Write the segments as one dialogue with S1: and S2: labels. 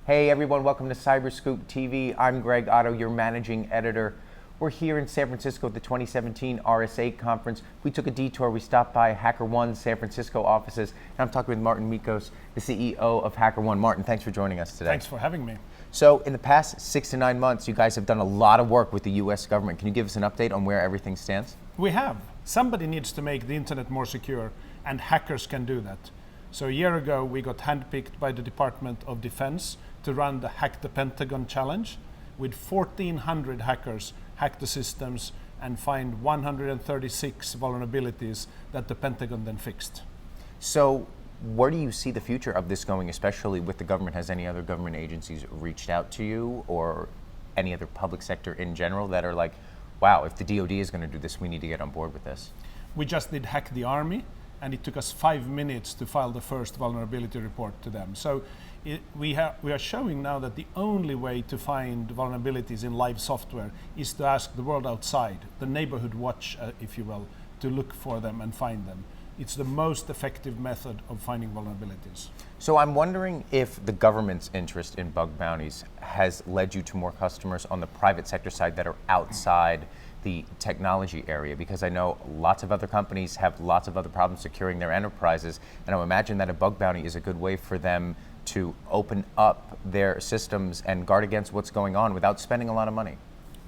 S1: Hey everyone, welcome to Cyberscoop TV. I'm Greg Otto, your managing editor. We're here in San Francisco at the 2017 RSA conference. We took a detour. We stopped by HackerOne's San Francisco offices, and I'm talking with Marten Mickos, the CEO of HackerOne. Marten, thanks for joining us today.
S2: Thanks for having me.
S1: So in the past 6 to 9 months, you guys have done a lot of work with the US government. Can you give us an update on where everything stands?
S2: We have. Somebody needs to make the internet more secure, and hackers can do that. So a year ago, we got handpicked by the Department of Defense to run the Hack the Pentagon challenge. With 1,400 hackers hack the systems and find 136 vulnerabilities that the Pentagon then fixed.
S1: So where do you see the future of this going, especially with the government? Has any other government agencies reached out to you, or any other public sector in general that are like, wow, if the DoD is going to do this, we need to get on board with this?
S2: We just did Hack the Army, and it took us 5 minutes to file the first vulnerability report to them. So we are showing now that the only way to find vulnerabilities in live software is to ask the world outside, the neighborhood watch, if you will, to look for them and find them. It's the most effective method of finding vulnerabilities.
S1: So I'm wondering if the government's interest in bug bounties has led you to more customers on the private sector side that are outside the technology area, because I know lots of other companies have lots of other problems securing their enterprises, and I imagine that a bug bounty is a good way for them to open up their systems and guard against what's going on without spending a lot of money.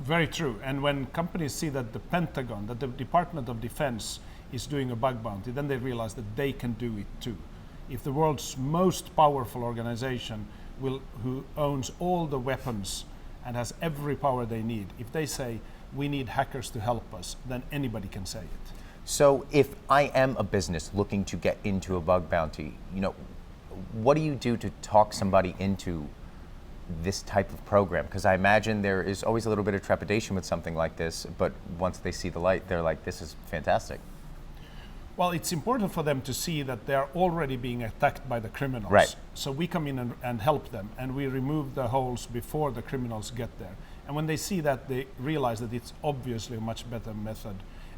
S2: Very true. And when companies see that the Pentagon, that the Department of Defense is doing a bug bounty, then they realize that they can do it too. If the world's most powerful organization who owns all the weapons and has every power they need, if they say, we need hackers to help us, then anybody can say it.
S1: So if I am a business looking to get into a bug bounty, what do you do to talk somebody into this type of program? Because I imagine there is always a little bit of trepidation with something like this, but once they see the light, they're like, this is fantastic.
S2: Well, it's important for them to see that they are already being attacked by the criminals.
S1: Right.
S2: So we come in and help them, and we remove the holes before the criminals get there. And when they see that, they realize that it's obviously a much better method.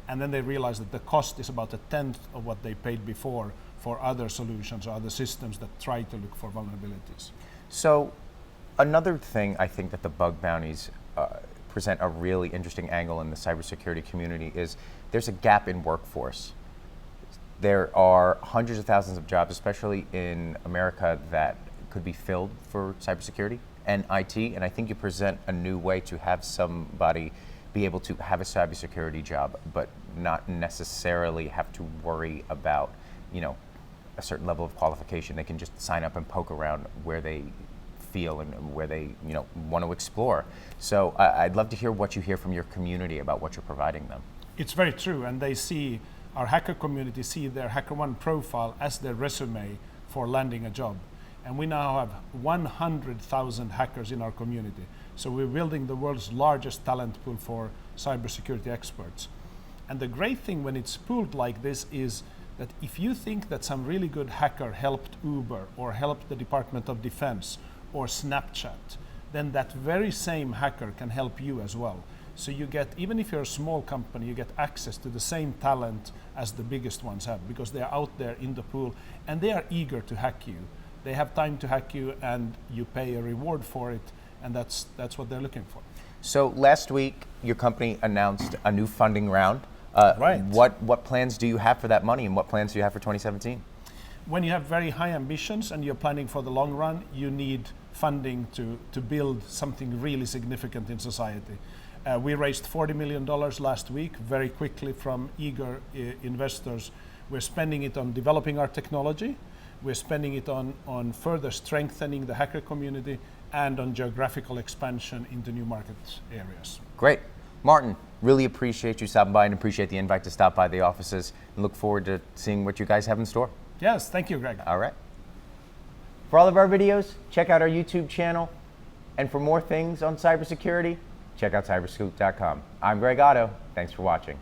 S2: And then they realize that the cost is about 1/10 of what they paid before for other solutions or other systems that try to look for vulnerabilities.
S1: So another thing I think that the bug bounties present a really interesting angle in the cybersecurity community is there's a gap in workforce. There are hundreds of thousands of jobs, especially in America, that could be filled for cybersecurity and IT, and I think you present a new way to have somebody be able to have a cybersecurity job, but not necessarily have to worry about, a certain level of qualification. They can just sign up and poke around where they feel and where they, want to explore. So I'd love to hear what you hear from your community about what you're providing them.
S2: It's very true, and they see, our hacker community see their HackerOne profile as their resume for landing a job. And we now have 100,000 hackers in our community. So we're building the world's largest talent pool for cybersecurity experts. And the great thing when it's pooled like this is that if you think that some really good hacker helped Uber or helped the Department of Defense or Snapchat, then that very same hacker can help you as well. So you get, even if you're a small company, you get access to the same talent as the biggest ones have, because they're out there in the pool and they are eager to hack you. They have time to hack you, and you pay a reward for it, and that's what they're looking for.
S1: So last week, your company announced a new funding round.
S2: Right.
S1: What plans do you have for that money, and what plans do you have for 2017?
S2: When you have very high ambitions and you're planning for the long run, you need funding to build something really significant in society. We raised $40 million last week, very quickly, from eager investors. We're spending it on developing our technology. We're spending it on further strengthening the hacker community and on geographical expansion into new market areas.
S1: Great. Marten, really appreciate you stopping by and appreciate the invite to stop by the offices, and look forward to seeing what you guys have in store.
S2: Yes, thank you, Greg.
S1: All right. For all of our videos, check out our YouTube channel. And for more things on cybersecurity, check out cyberscoop.com. I'm Greg Otto. Thanks for watching.